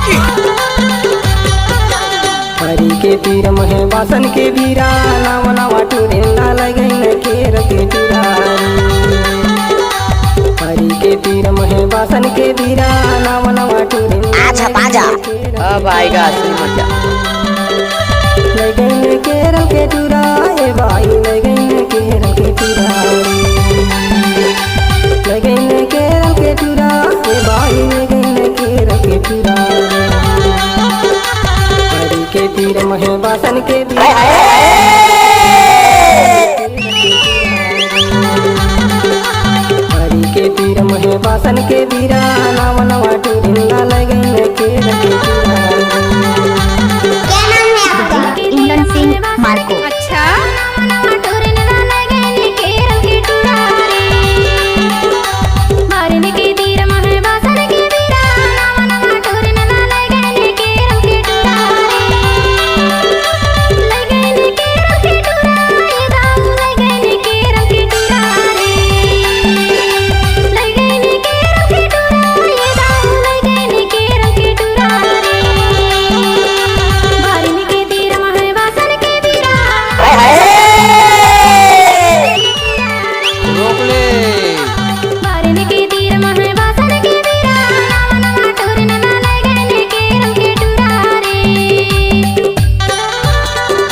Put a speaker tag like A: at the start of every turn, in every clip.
A: की
B: हरी के पीर महे बासन के बीरा नाव नवा टूरेंदा लगन केर के टुरारी हरी के पीर महे बासन के बीरा नाव नवा टूरेंदा
C: आजा पाजा अब आएगा असली मजा
B: लगन केरल के टुराए भाई लगन केरल के टुरारी लगन केरल के टुराए भाई लगन केरल के टुरारी हरी के पीर महे बासन के बीरा हरी के पीर महे बासन के बीरा नाव नवा टूरिंदा लगन केरल के टुरारी
D: इंद्रन सिंह मार्को।
E: अच्छा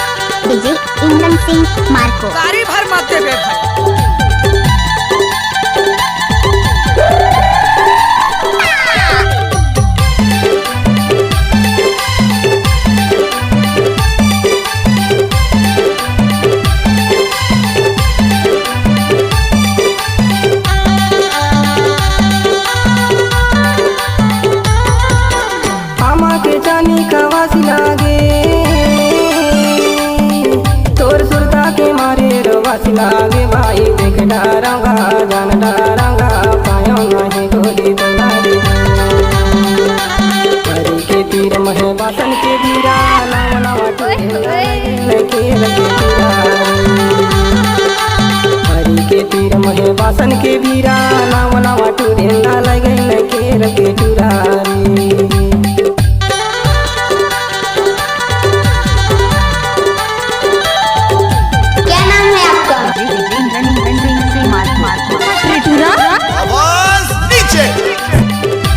D: इंद्रन सिंह मार्को।
A: गाड़ी भर मत देबे भाई
B: आमा के जानी कवासी लागे तोर सुरता के मारे रवासी लागे भाई देख डारंगा जान डारंगा पायो नहीं गोरी तुम्हारी हरी के पीर महे बासन के बीरा नाव नवा टूरेंदा केरल के टुरारी हरी के पीर महे बासन के बीरा नाव नवा टूरेंदा लगन केरल के टुरारी
D: क्या नाम है आपका?
C: इंद्रन सिंह मार्को।
A: आवाज नीचे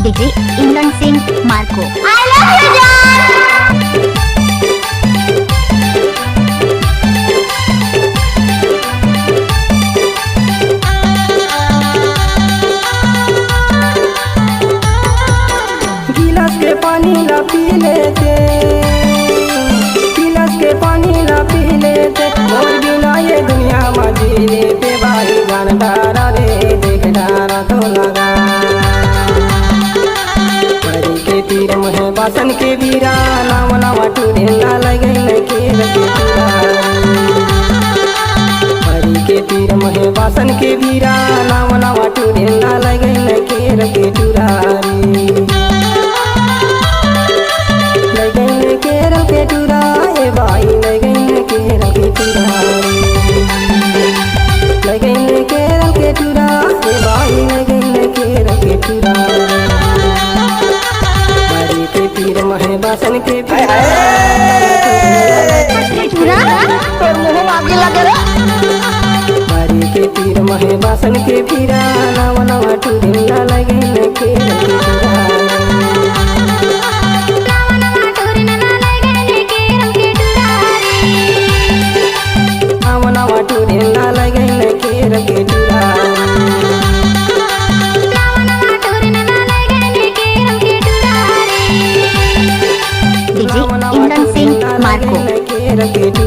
D: DJ Indran Singh Marco. I love you जान।
B: गिलास के पानी ला पी लेते गिलास के पानी ला पी लेते और बिना ये दुनिया में जी लेते भाई जान डारा रे देख डारा तो लगा हरी के पीर महे बासन के बीरा नाव नवा टूरेंदा लगन केरल के टुरारी हरी के पीर महे बासन के बीरा नाव नवा टूरेंदा लगन केरल के टुरारी लगन केरल के टुराए भाई लगन केरल के टुरारी लगन केरल के टुराए भाई लगन केरल के टुरारी हरी के पीर महे बासन के बीरा हरी के पीर महे बासन के बीरा नाव नवा टूरेंदा लगन केरल के टुरारी के